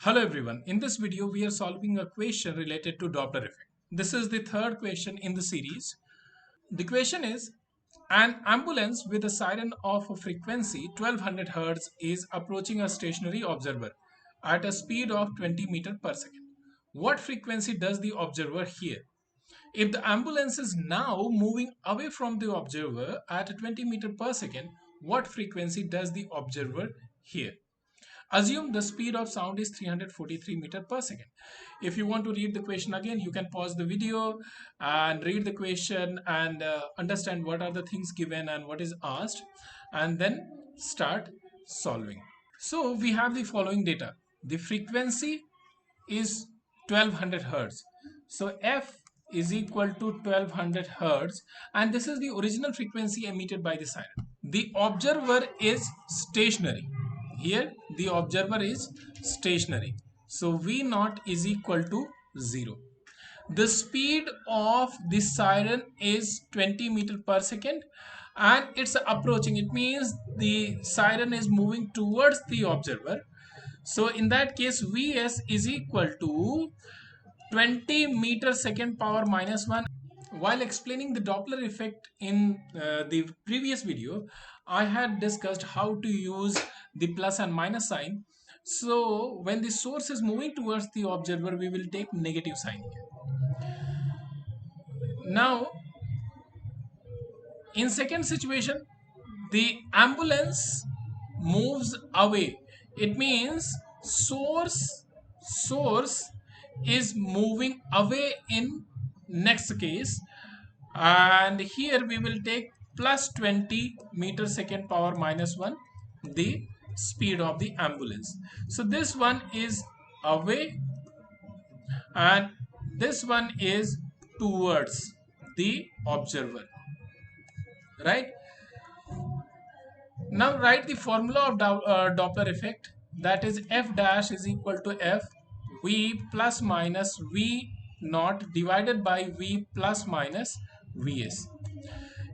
Hello everyone. In this video, we are solving a question related to Doppler effect. This is the third question in the series. The question is, an ambulance with a siren of a frequency 1200 Hz is approaching a stationary observer at a speed of 20 meters per second. What frequency does the observer hear? If the ambulance is now moving away from the observer at 20 meters per second, what frequency does the observer hear? Assume the speed of sound is 343 meters per second. If you want to read the question again, you can pause the video and read the question and understand what are the things given and what is asked, and then start solving. So we have the following data. The frequency is 1200 Hertz. So F is equal to 1200 Hertz, and this is the original frequency emitted by the siren. The observer is stationary. Here the observer is stationary. So V naught is equal to 0. The speed of the siren is 20 meters per second and it's approaching. It means the siren is moving towards the observer. So in that case, Vs is equal to 20 meter second power minus 1. While explaining the Doppler effect in the previous video, I had discussed how to use the plus and minus sign. So when the source is moving towards the observer, we will take negative sign here. Now, in second situation, the ambulance moves away. It means source is moving away in next case, and here we will take plus 20 meter second power minus 1 the speed of the ambulance. So this one is away and this one is towards the observer, right? Now write the formula of Doppler effect, that is F dash is equal to F V plus minus V naught divided by V plus minus Vs.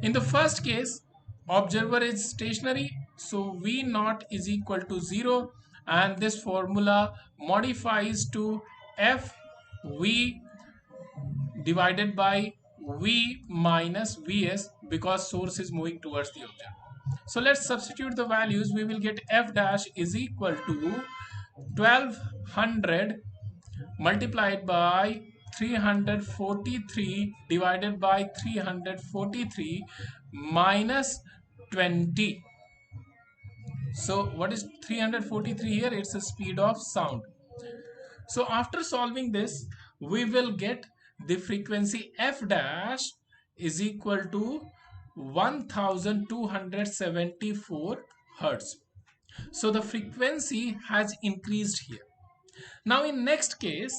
In the first case, observer is stationary, so V naught is equal to 0, and this formula modifies to F V divided by V minus Vs because source is moving towards the observer. So let's substitute the values. We will get F dash is equal to 1200 multiplied by 343 divided by 343 minus 20. So what is 343 here? It's the speed of sound. So after solving this, we will get the frequency F dash is equal to 1274 Hertz. So the frequency has increased here. Now in next case,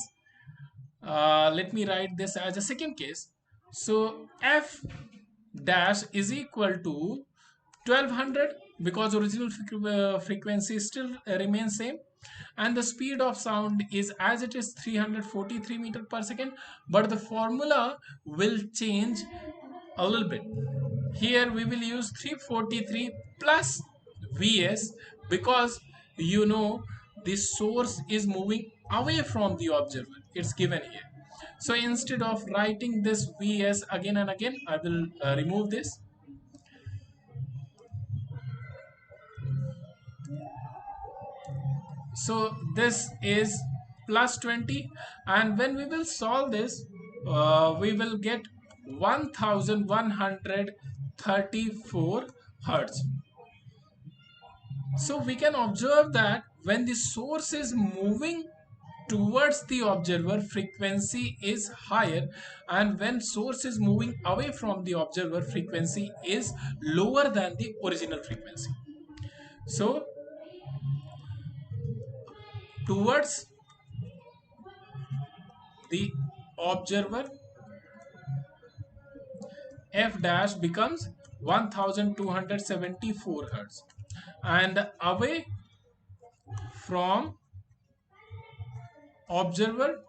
let me write this as a second case. So F dash is equal to 1200 because original frequency still remains same, and the speed of sound is as it is 343 meters per second, but the formula will change a little bit. Here we will use 343 plus Vs because you know the source is moving away from the observer. It's given here. So instead of writing this Vs again and again, I will remove this. So this is plus 20, and when we will solve this, we will get 1134 Hertz. So we can observe that when the source is moving towards the observer, frequency is higher, and when source is moving away from the observer, frequency is lower than the original frequency. So towards the observer, F dash becomes 1274 Hertz, and away from observer,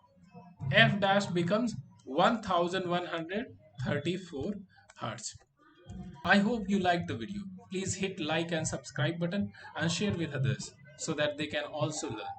F dash becomes 1134 Hertz. I hope you liked the video. Please hit like and subscribe button and share with others so that they can also learn.